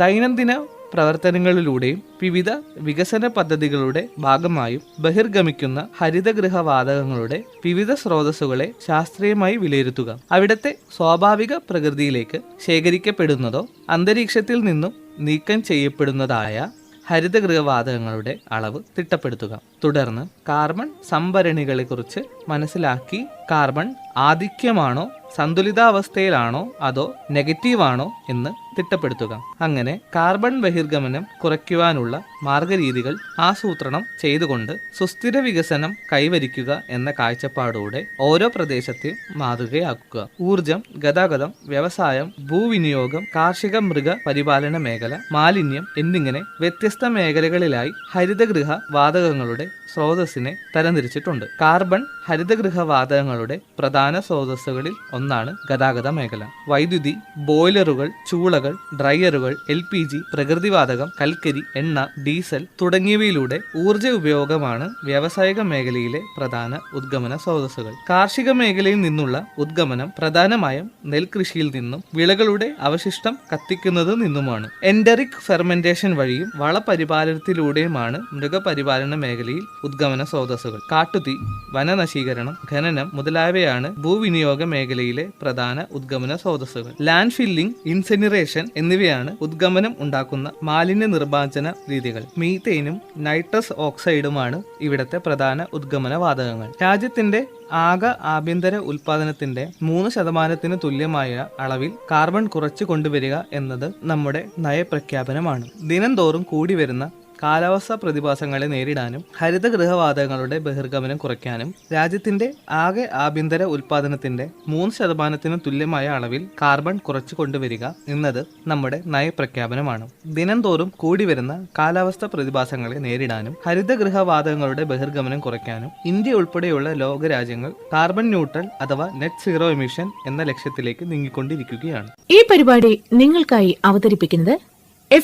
ദൈനംദിന പ്രവർത്തനങ്ങളിലൂടെയും വിവിധ വികസന പദ്ധതികളുടെ ഭാഗമായും ബഹിർഗമിക്കുന്ന ഹരിതഗൃഹ വാതകങ്ങളുടെ വിവിധ സ്രോതസ്സുകളെ ശാസ്ത്രീയമായി വിലയിരുത്തുക. അവിടത്തെ സ്വാഭാവിക പ്രകൃതിയിലേക്ക് ശേഖരിക്കപ്പെടുന്നതോ അന്തരീക്ഷത്തിൽ നിന്നും നീക്കം ചെയ്യപ്പെടുന്നതായ ഹരിതഗൃഹവാതകങ്ങളുടെ അളവ് തിട്ടപ്പെടുത്തുക. തുടർന്ന് കാർബൺ സംഭരണികളെക്കുറിച്ച് മനസ്സിലാക്കി കാർബൺ ആധിക്യമാണോ, സന്തുലിതാവസ്ഥയിലാണോ അതോ നെഗറ്റീവാണോ എന്ന് തിട്ടപ്പെടുത്തുക. അങ്ങനെ കാർബൺ ബഹിർഗമനം കുറയ്ക്കുവാനുള്ള മാർഗരീതികൾ ആസൂത്രണം ചെയ്തുകൊണ്ട് സുസ്ഥിര വികസനം കൈവരിക്കുക എന്ന കാഴ്ചപ്പാടോടെ ഓരോ പ്രദേശത്തെയും മാതൃകയാക്കുക. ഊർജം, ഗതാഗതം, വ്യവസായം, ഭൂവിനിയോഗം, കാർഷിക മൃഗ പരിപാലന മേഖല, മാലിന്യം എന്നിങ്ങനെ വ്യത്യസ്ത മേഖലകളിലായി ഹരിതഗൃഹ വാതകങ്ങളുടെ സ്രോതസ്സിനെ തരംതിരിച്ചിട്ടുണ്ട്. കാർബൺ ഹരിതഗൃഹ വാതകങ്ങളുടെ പ്രധാന സ്രോതസ്സുകളിൽ ഒന്നാണ് ഗതാഗത മേഖല. വൈദ്യുതി, ബോയിലറുകൾ, ചൂളകൾ, ഡ്രയറുകൾ, LPG, പ്രകൃതിവാതകം, കൽക്കരി, എണ്ണ, ഡീസൽ തുടങ്ങിയവയിലൂടെ ഊർജ ഉപയോഗമാണ് വ്യാവസായിക മേഖലയിലെ പ്രധാന ഉദ്ഗമന സ്രോതസ്സുകൾ. കാർഷിക മേഖലയിൽ നിന്നുള്ള ഉദ്ഗമനം പ്രധാനമായും നെൽകൃഷിയിൽ നിന്നും വിളകളുടെ അവശിഷ്ടം കത്തിക്കുന്നതിൽ നിന്നുമാണ്. എൻഡറിക് ഫെർമെന്റേഷൻ വഴിയും വളപരിപാലനത്തിലൂടെയുമാണ് മൃഗപരിപാലന മേഖലയിൽ ഉദ്ഗമന സ്രോതസ്സുകൾ. കാട്ടുതീ, വനനശീകരണം, ഖനനം മുതലായവയാണ് ഭൂവിനിയോഗ മേഖലയിലെ പ്രധാന ഉദ്ഗമന സ്രോതസ്സുകൾ. ലാൻഡ് ഫില്ലിംഗ്, ഇൻസിനറേഷൻ എന്നിവയാണ് ഉദ്ഗമനം ഉണ്ടാക്കുന്ന മാലിന്യ നിർമ്മാർജ്ജന രീതികൾ. വാതകങ്ങൾ. മീത്തേനും നൈട്രസ് ഓക്സൈഡുമാണ് ഇവിടത്തെ പ്രധാന ഉദ്ഗമന വാതകങ്ങൾ. രാജ്യത്തിന്റെ ആകെ ആഭ്യന്തര ഉൽപാദനത്തിന്റെ 3% തുല്യമായ അളവിൽ കാർബൺ കുറച്ചു കൊണ്ടുവരിക എന്നത് നമ്മുടെ നയപ്രഖ്യാപനമാണ്. ദിനംതോറും കൂടി വരുന്ന കാലാവസ്ഥാ പ്രതിഭാസങ്ങളെ നേരിടാനും ഹരിതഗൃഹവാതകങ്ങളുടെ ബഹിർഗമനം കുറയ്ക്കാനും രാജ്യത്തിന്റെ ആകെ ആഭ്യന്തര ഉൽപാദനത്തിന്റെ 3% തുല്യമായ അളവിൽ കാർബൺ കുറച്ചു കൊണ്ടുവരിക എന്നത് നമ്മുടെ നയപ്രഖ്യാപനമാണ്. ദിനംതോറും കൂടി വരുന്ന കാലാവസ്ഥാ പ്രതിഭാസങ്ങളെ നേരിടാനും ഹരിതഗൃഹവാതകങ്ങളുടെ ബഹിർഗമനം കുറയ്ക്കാനും ഇന്ത്യ ഉൾപ്പെടെയുള്ള ലോകരാജ്യങ്ങൾ കാർബൺ ന്യൂട്രൽ അഥവാ നെറ്റ് സീറോ എമിഷൻ എന്ന ലക്ഷ്യത്തിലേക്ക് നീങ്ങിക്കൊണ്ടിരിക്കുകയാണ്. ഈ പരിപാടി നിങ്ങൾക്കായി അവതരിപ്പിക്കുന്നത്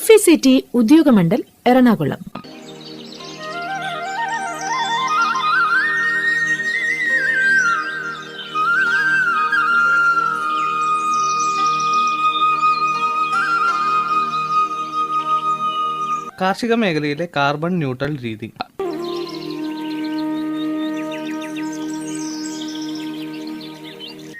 FECT ഉദ്യോഗമണ്ഡൽ എറണാകുളം. കാർഷിക മേഖലയിലെ കാർബൺ ന്യൂട്രൽ രീതി.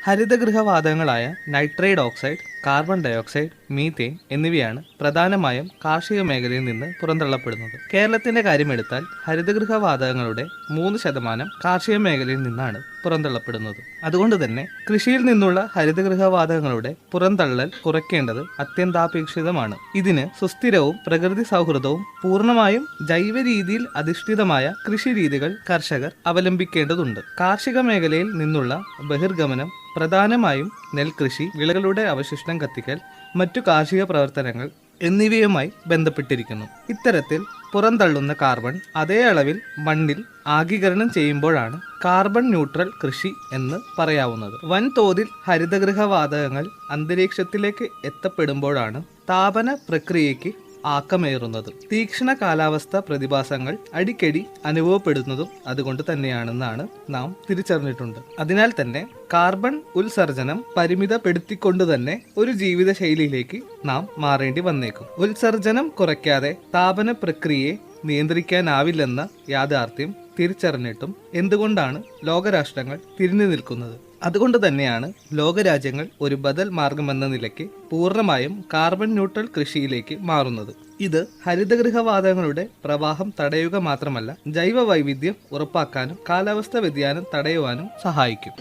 ഹരിതഗൃഹവാതകങ്ങളായ nitride oxide, carbon dioxide, methane എന്നിവയാണ് പ്രധാനമായും കാർഷിക മേഖലയിൽ നിന്ന് പുറന്തള്ളപ്പെടുന്നത്. കേരളത്തിന്റെ കാര്യമെടുത്താൽ ഹരിതഗൃഹവാതകങ്ങളുടെ 3% കാർഷിക മേഖലയിൽ നിന്നാണ് പുറന്തള്ളപ്പെടുന്നത്. അതുകൊണ്ട് തന്നെ കൃഷിയിൽ നിന്നുള്ള ഹരിതഗൃഹവാതകങ്ങളുടെ പുറന്തള്ളൽ കുറയ്ക്കേണ്ടത് അത്യന്താപേക്ഷിതമാണ്. ഇതിന് സുസ്ഥിരവും പ്രകൃതി സൗഹൃദവും പൂർണ്ണമായും ജൈവ രീതിയിൽ അധിഷ്ഠിതമായ കൃഷി രീതികൾ കർഷകർ അവലംബിക്കേണ്ടതുണ്ട്. കാർഷിക മേഖലയിൽ നിന്നുള്ള ബഹിർഗമനം പ്രധാനമായും നെൽകൃഷി, വിളകളുടെ അവശിഷ്ടം കത്തിക്കൽ, മറ്റു കാർഷിക പ്രവർത്തനങ്ങൾ എന്നിവയുമായി ബന്ധപ്പെട്ടിരിക്കുന്നു. ഇത്തരത്തിൽ പുറന്തള്ളുന്ന കാർബൺ അതേ അളവിൽ മണ്ണിൽ ആഗീകരണം ചെയ്യുമ്പോഴാണ് കാർബൺ ന്യൂട്രൽ കൃഷി എന്ന് പറയാവുന്നത്. വൻതോതിൽ ഹരിതഗൃഹവാതകങ്ങൾ അന്തരീക്ഷത്തിലേക്ക് എത്തപ്പെടുമ്പോഴാണ് താപന പ്രക്രിയയ്ക്ക് ആക്കമേറുന്നത്. തീക്ഷ്ണ കാലാവസ്ഥ പ്രതിഭാസങ്ങൾ അടിക്കടി അനുഭവപ്പെടുന്നതും അതുകൊണ്ട് തന്നെയാണെന്നാണ് നാം തിരിച്ചറിഞ്ഞിട്ടുണ്ട്. അതിനാൽ തന്നെ കാർബൺ ഉത്സർജനം പരിമിതപ്പെടുത്തിക്കൊണ്ട് തന്നെ ഒരു ജീവിതശൈലിയിലേക്ക് നാം മാറേണ്ടി വന്നേക്കും. ഉത്സർജനം കുറയ്ക്കാതെ താപന പ്രക്രിയയെ നിയന്ത്രിക്കാനാവില്ലെന്ന യാഥാർത്ഥ്യം തിരിച്ചറിഞ്ഞിട്ടും എന്തുകൊണ്ടാണ് ലോകരാഷ്ട്രങ്ങൾ തിരിഞ്ഞു നിൽക്കുന്നത്? അതുകൊണ്ട് തന്നെയാണ് ലോകരാജ്യങ്ങൾ ഒരു ബദൽ മാർഗമെന്ന നിലയ്ക്ക് പൂർണ്ണമായും കാർബൺ ന്യൂട്രൽ കൃഷിയിലേക്ക് മാറുന്നത്. ഇത് ഹരിതഗൃഹവാതകങ്ങളുടെ പ്രവാഹം തടയുക മാത്രമല്ല, ജൈവ വൈവിധ്യം ഉറപ്പാക്കാനും കാലാവസ്ഥാ വ്യതിയാനം തടയുവാനും സഹായിക്കും.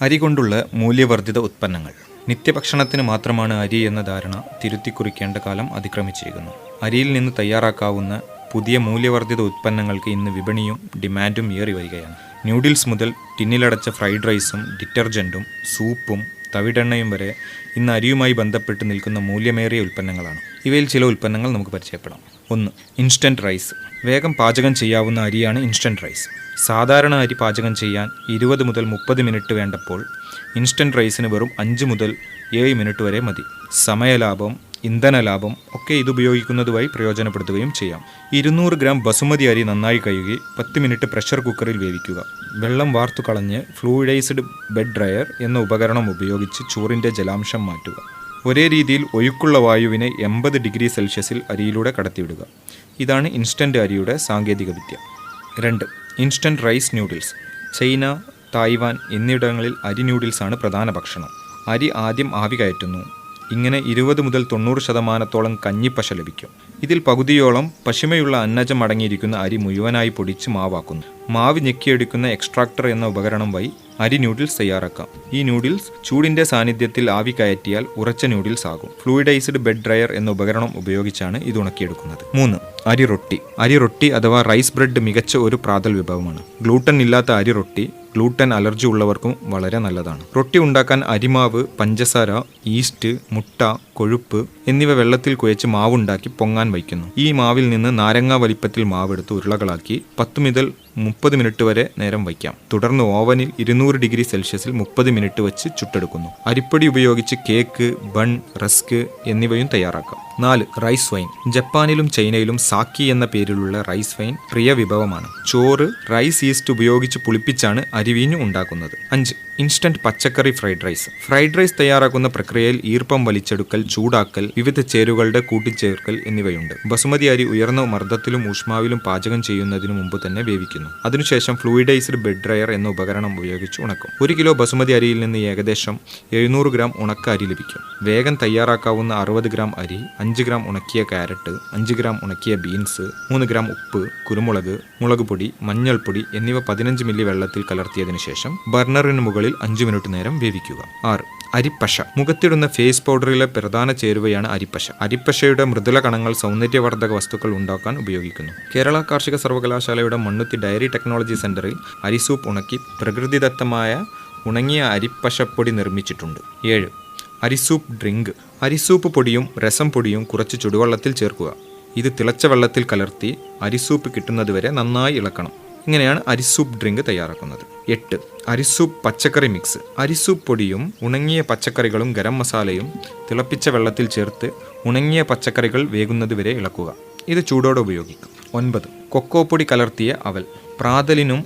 അരി കൊണ്ടുള്ള മൂല്യവർദ്ധിത ഉത്പന്നങ്ങൾ. നിത്യഭക്ഷണത്തിന് മാത്രമാണ് അരി എന്ന ധാരണ തിരുത്തിക്കുറിക്കേണ്ട കാലം അതിക്രമിച്ചിരിക്കുന്നു. അരിയിൽ നിന്ന് തയ്യാറാക്കാവുന്ന പുതിയ മൂല്യവർദ്ധിത ഉത്പന്നങ്ങൾക്ക് ഇന്ന് വിപണിയും ഡിമാൻഡും ഏറി വരികയാണ്. ന്യൂഡിൽസ് മുതൽ ടിന്നിലടച്ച ഫ്രൈഡ് റൈസും ഡിറ്റർജൻറ്റും സൂപ്പും തവിടെണ്ണയും വരെ ഇന്ന് അരിയുമായി ബന്ധപ്പെട്ട് നിൽക്കുന്ന മൂല്യമേറിയ ഉൽപ്പന്നങ്ങളാണ്. ഇവയിൽ ചില ഉൽപ്പന്നങ്ങൾ നമുക്ക് പരിചയപ്പെടാം. 1. Instant rice. വേഗം പാചകം ചെയ്യാവുന്ന അരിയാണ് ഇൻസ്റ്റൻറ്റ് റൈസ്. സാധാരണ അരി പാചകം ചെയ്യാൻ 20 മുതൽ 30 മിനിറ്റ് വേണ്ടപ്പോൾ ഇൻസ്റ്റൻറ്റ് റൈസിന് വെറും 5 മുതൽ 7 മിനിറ്റ് വരെ മതി. സമയലാഭം, ഇന്ധന ലാഭം ഒക്കെ ഇതുപയോഗിക്കുന്നത് വഴി പ്രയോജനപ്പെടുത്തുകയും ചെയ്യാം. 200 ഗ്രാം ബസുമതി അരി നന്നായി കഴുകി 10 മിനിറ്റ് പ്രഷർ കുക്കറിൽ വേവിക്കുക. വെള്ളം വാർത്തു കളഞ്ഞ് ഫ്ലൂയിഡൈസ്ഡ് ബെഡ് ഡ്രയർ എന്ന ഉപകരണം ഉപയോഗിച്ച് ചോറിൻ്റെ ജലാംശം മാറ്റുക. ഒരേ രീതിയിൽ ഒഴുക്കുള്ള വായുവിനെ 80 ഡിഗ്രി സെൽഷ്യസിൽ അരിയിലൂടെ കടത്തിവിടുക. ഇതാണ് ഇൻസ്റ്റൻറ്റ് അരിയുടെ സാങ്കേതിക വിദ്യ. 2. Instant rice noodles. China, Taiwan എന്നിവിടങ്ങളിൽ അരി ന്യൂഡിൽസാണ് പ്രധാന ഭക്ഷണം. അരി ആദ്യം ആവി കയറ്റുന്നു. ഇങ്ങനെ 20 മുതൽ 90% കഞ്ഞിപ്പശ ലഭിക്കും. ഇതിൽ പകുതിയോളം പശിമയുള്ള അന്നജം അടങ്ങിയിരിക്കുന്ന അരി മുഴുവനായി പൊടിച്ച് മാവാക്കുന്നു. മാവ് ഞെക്കിയെടുക്കുന്ന എക്സ്ട്രാക്ടർ എന്ന ഉപകരണം വഴി അരി ന്യൂഡിൽസ് തയ്യാറാക്കാം. ഈ ന്യൂഡിൽസ് ചൂടിൻ്റെ സാന്നിധ്യത്തിൽ ആവി കയറ്റിയാൽ ഉറച്ച ന്യൂഡിൽസ് ആകും. ഫ്ലൂയിഡൈസ്ഡ് ബെഡ് ഡ്രയർ എന്ന ഉപകരണം ഉപയോഗിച്ചാണ് ഇത് ഉണക്കിയെടുക്കുന്നത്. 3. അരി റൊട്ടി. അരി റൊട്ടി അഥവാ റൈസ് ബ്രെഡ് മികച്ച ഒരു പ്രാതൽ വിഭവമാണ്. ഗ്ലൂട്ടൻ ഇല്ലാത്ത അരി റൊട്ടി ഗ്ലൂട്ടൻ അലർജി ഉള്ളവർക്കും വളരെ നല്ലതാണ്. റൊട്ടി ഉണ്ടാക്കാൻ അരിമാവ്, പഞ്ചസാര, ഈസ്റ്റ്, മുട്ട, കൊഴുപ്പ് എന്നിവ വെള്ളത്തിൽ കുഴച്ച് മാവുണ്ടാക്കി പൊങ്ങാൻ വയ്ക്കുന്നു. ഈ മാവിൽ നിന്ന് നാരങ്ങ വലിപ്പത്തിൽ മാവെടുത്ത് ഉരുളകളാക്കി 10 മുതൽ 30 മിനിറ്റ് വരെ നേരം വയ്ക്കാം. തുടർന്ന് ഓവനിൽ 200 ഡിഗ്രി സെൽഷ്യസിൽ 30 മിനിറ്റ് വെച്ച് ചുട്ടെടുക്കുന്നു. അരിപ്പൊടി ഉപയോഗിച്ച് കേക്ക്, ബൺ, റസ്ക് എന്നിവയും തയ്യാറാക്കാം. 4. Rice wine. ജപ്പാനിലും ചൈനയിലും സാക്കി എന്ന പേരിലുള്ള റൈസ് വൈൻ പ്രിയ വിഭവമാണ്. ചോറ് റൈസ് ഈസ്റ്റ് ഉപയോഗിച്ച് പുളിപ്പിച്ചാണ് അരിവീഞ്ഞ് ഉണ്ടാക്കുന്നത്. 5. ഇൻസ്റ്റന്റ് പച്ചക്കറി ഫ്രൈഡ് റൈസ്. ഫ്രൈഡ് റൈസ് തയ്യാറാക്കുന്ന പ്രക്രിയയിൽ ഈർപ്പം വലിച്ചെടുക്കൽ, ചൂടാക്കൽ, വിവിധ ചേരുവകളുടെ കൂട്ടിച്ചേർക്കൽ എന്നിവയുണ്ട്. ബസുമതി അരി ഉയർന്ന മർദ്ദത്തിലും ഊഷ്മാവിലും പാചകം ചെയ്യുന്നതിനു മുമ്പ് തന്നെ വേവിക്കുന്നു. അതിനുശേഷം ഫ്ലൂയിഡൈസ്ഡ് ബെഡ് ഡ്രയർ എന്ന ഉപകരണം ഉപയോഗിച്ച് ഉണക്കും. 1 കിലോ ബസുമതി അരിയിൽ നിന്ന് ഏകദേശം 700 ഗ്രാം ഉണക്ക അരി ലഭിക്കും. വേഗം തയ്യാറാക്കാവുന്ന 60 ഗ്രാം അരി, 5 ഗ്രാം ഉണക്കിയ കാരറ്റ്, 5 ഗ്രാം ഉണക്കിയ ബീൻസ്, 3 ഗ്രാം ഉപ്പ്, കുരുമുളക്, മുളകുപൊടി, മഞ്ഞൾപ്പൊടി എന്നിവ 15 മില്ലി വെള്ളത്തിൽ കലർത്തിയതിനു ശേഷം ബർണറിന് മുകളിൽ 5 മിനിറ്റ് നേരം വേവിക്കുക. 6. അരിപ്പശ. മുഖത്തിടുന്ന ഫേസ് പൗഡറിലെ പ്രധാന ചേരുവയാണ് അരിപ്പശ. അരിപ്പശയുടെ മൃദുല കണങ്ങൾ സൗന്ദര്യവർദ്ധക വസ്തുക്കൾ ഉണ്ടാക്കാൻ ഉപയോഗിക്കുന്നു. കേരള കാർഷിക സർവകലാശാലയുടെ മണ്ണുത്തി ഡയറി ടെക്നോളജി സെന്ററിൽ അരിസൂപ്പ് ഉണക്കി പ്രകൃതിദത്തമായ ഉണങ്ങിയ അരിപ്പശപ്പൊടി നിർമ്മിച്ചിട്ടുണ്ട്. 7. അരിസൂപ്പ് ഡ്രിങ്ക്. അരിസൂപ്പ് പൊടിയും രസം പൊടിയും കുറച്ച് ചുടുവെള്ളത്തിൽ ചേർക്കുക. ഇത് തിളച്ച വെള്ളത്തിൽ കലർത്തി അരിസൂപ്പ് കിട്ടുന്നതുവരെ നന്നായി ഇളക്കണം. ഇങ്ങനെയാണ് അരിസൂപ്പ് ഡ്രിങ്ക് തയ്യാറാക്കുന്നത്. 8. അരിസൂപ്പ് പച്ചക്കറി മിക്സ്. അരിസൂപ്പ് പൊടിയും ഉണങ്ങിയ പച്ചക്കറികളും ഗരം മസാലയും തിളപ്പിച്ച വെള്ളത്തിൽ ചേർത്ത് ഉണങ്ങിയ പച്ചക്കറികൾ വേകുന്നതുവരെ ഇളക്കുക. ഇത് ചൂടോടെ ഉപയോഗിക്കും. 9. കൊക്കോ പൊടി കലർത്തിയ അവൽ. പ്രാതലിനും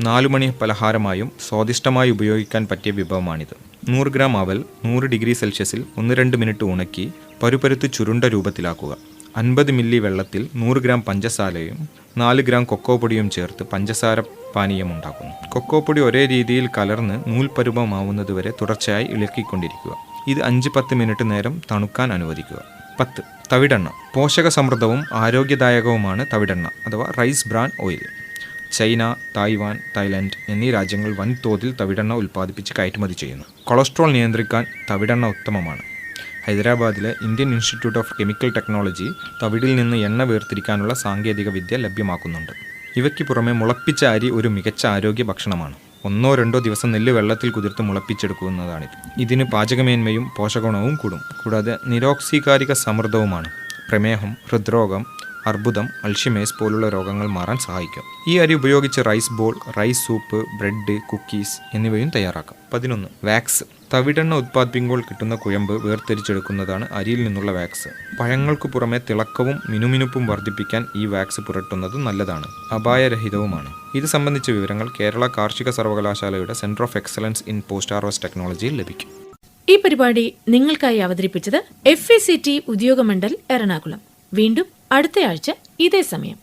4 മണി പലഹാരമായും സ്വാദിഷ്ടമായി ഉപയോഗിക്കാൻ പറ്റിയ വിഭവമാണിത്. 100 ഗ്രാം അവൽ 100 ഡിഗ്രി സെൽഷ്യസിൽ 1-2 മിനിറ്റ് ഉണക്കി പരുപരുത്ത് ചുരുണ്ട രൂപത്തിലാക്കുക. 50 മില്ലി വെള്ളത്തിൽ 100 ഗ്രാം പഞ്ചസാരയും 4 ഗ്രാം കൊക്കോ പൊടിയും ചേർത്ത് പഞ്ചസാര പാനീയം ഉണ്ടാക്കുന്നു. കൊക്കോ പൊടി ഒരേ രീതിയിൽ കലർന്ന് നൂൽപരുവമാവുന്നതുവരെ തുടർച്ചയായി ഇളക്കിക്കൊണ്ടിരിക്കുക. ഇത് 5-10 മിനിറ്റ് നേരം തണുക്കാൻ അനുവദിക്കുക. 10. തവിടെണ്ണ. പോഷക സമൃദ്ധവും ആരോഗ്യദായകവുമാണ് തവിടെണ്ണ അഥവാ rice bran oil. China, Taiwan, Thailand എന്നീ രാജ്യങ്ങൾ വൻതോതിൽ തവിടെണ്ണ ഉൽപ്പാദിപ്പിച്ച് കയറ്റുമതി ചെയ്യുന്നു. കൊളസ്ട്രോൾ നിയന്ത്രിക്കാൻ തവിടെണ്ണ ഉത്തമമാണ്. ഹൈദരാബാദിലെ Indian institute of chemical technology തവിടിൽ നിന്ന് എണ്ണ വേർതിരിക്കാനുള്ള സാങ്കേതിക വിദ്യ ലഭ്യമാക്കുന്നുണ്ട്. ഇവയ്ക്ക് പുറമെ മുളപ്പിച്ച അരി ഒരു മികച്ച ആരോഗ്യ ഭക്ഷണമാണ്. 1-2 ദിവസം നെല്ല് വെള്ളത്തിൽ കുതിർത്ത് മുളപ്പിച്ചെടുക്കുന്നതാണിത്. ഇതിന് പാചകമേന്മയും പോഷകഗുണവും കൂടും. കൂടാതെ നിരോക്സീകാരിക സമൃദ്ധവുമാണ്. പ്രമേഹം, ഹൃദ്രോഗം, അർബുദം, അൾഷിമേഴ്സ് പോലുള്ള രോഗങ്ങൾ മാറാൻ സഹായിക്കും. ഈ അരി ഉപയോഗിച്ച് rice ball, rice soup, bread, cookies എന്നിവയും തയ്യാറാക്കാം. 11. വാക്സ്. തവിടെണ്ണ ഉത്പാദിപ്പിക്കുമ്പോൾ കിട്ടുന്ന കുഴമ്പ് വേർതിരിച്ചെടുക്കുന്നതാണ് അരിയിൽ നിന്നുള്ള വാക്സ്. പഴങ്ങൾക്ക് പുറമെ തിളക്കവും മിനുമിനുപ്പും വർദ്ധിപ്പിക്കാൻ ഈ വാക്സ് പുരട്ടുന്നത് നല്ലതാണ്. അപായരഹിതവുമാണ്. ഇത് സംബന്ധിച്ച വിവരങ്ങൾ കേരള കാർഷിക സർവകലാശാലയുടെ centre of excellence in post harvest ടെക്നോളജിയിൽ ലഭിക്കും. ഈ പരിപാടി നിങ്ങൾക്കായി അവതരിപ്പിച്ചത് FACT ഉദ്യോഗമണ്ഡൽ എറണാകുളം. വീണ്ടും അടുത്തയാഴ്ച ഇതേ സമയം.